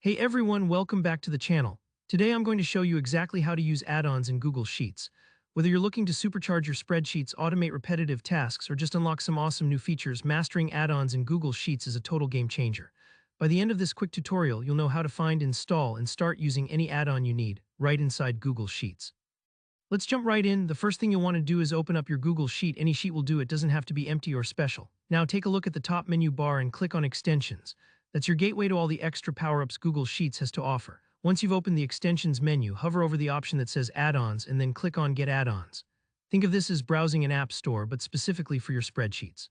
Hey everyone, welcome back to the channel. Today I'm going to show you exactly how to use add-ons in Google Sheets. Whether you're looking to supercharge your spreadsheets, automate repetitive tasks, or just unlock some awesome new features, mastering add-ons in Google Sheets is a total game changer. By the end of this quick tutorial, you'll know how to find, install, and start using any add-on you need, right inside Google Sheets. Let's jump right in. The first thing you'll want to do is open up your Google Sheet. Any sheet will do, it doesn't have to be empty or special. Now take a look at the top menu bar and click on Extensions. That's your gateway to all the extra power-ups Google Sheets has to offer. Once you've opened the Extensions menu, hover over the option that says Add-ons and then click on Get Add-ons. Think of this as browsing an app store, but specifically for your spreadsheets.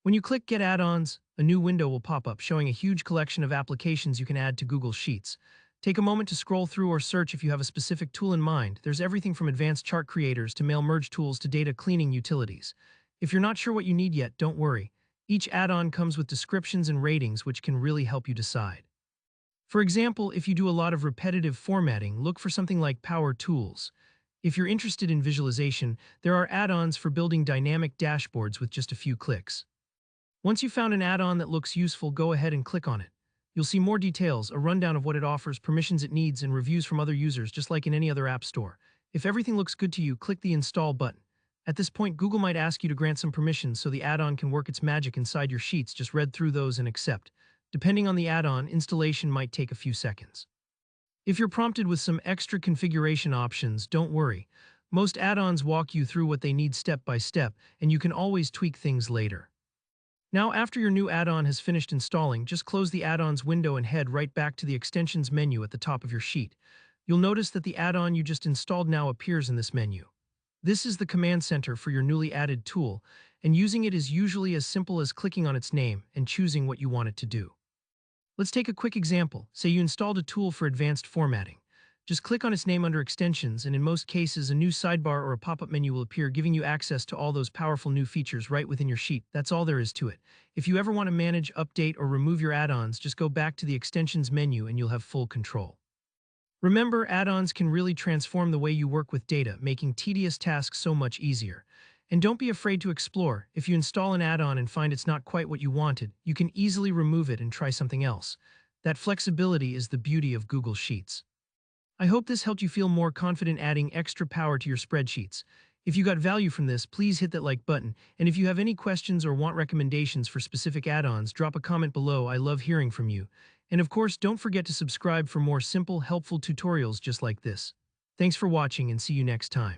When you click Get Add-ons, a new window will pop up showing a huge collection of applications you can add to Google Sheets. Take a moment to scroll through or search if you have a specific tool in mind. There's everything from advanced chart creators to mail merge tools to data cleaning utilities. If you're not sure what you need yet, don't worry. Each add-on comes with descriptions and ratings which can really help you decide. For example, if you do a lot of repetitive formatting, look for something like Power Tools. If you're interested in visualization, there are add-ons for building dynamic dashboards with just a few clicks. Once you've found an add-on that looks useful, go ahead and click on it. You'll see more details, a rundown of what it offers, permissions it needs, and reviews from other users, just like in any other app store. If everything looks good to you, click the Install button. At this point, Google might ask you to grant some permissions so the add-on can work its magic inside your sheets. Just read through those and accept. Depending on the add-on, installation might take a few seconds. If you're prompted with some extra configuration options, don't worry. Most add-ons walk you through what they need step by step, and you can always tweak things later. Now, after your new add-on has finished installing, just close the add-ons window and head right back to the Extensions menu at the top of your sheet. You'll notice that the add-on you just installed now appears in this menu. This is the command center for your newly added tool, and using it is usually as simple as clicking on its name and choosing what you want it to do. Let's take a quick example. Say you installed a tool for advanced formatting. Just click on its name under Extensions, and in most cases, a new sidebar or a pop-up menu will appear, giving you access to all those powerful new features right within your sheet. That's all there is to it. If you ever want to manage, update, or remove your add-ons, just go back to the Extensions menu and you'll have full control. Remember, add-ons can really transform the way you work with data, making tedious tasks so much easier. And don't be afraid to explore. If you install an add-on and find it's not quite what you wanted, you can easily remove it and try something else. That flexibility is the beauty of Google Sheets. I hope this helped you feel more confident adding extra power to your spreadsheets. If you got value from this, please hit that like button. And if you have any questions or want recommendations for specific add-ons, drop a comment below. I love hearing from you. And of course, don't forget to subscribe for more simple, helpful tutorials just like this. Thanks for watching and see you next time.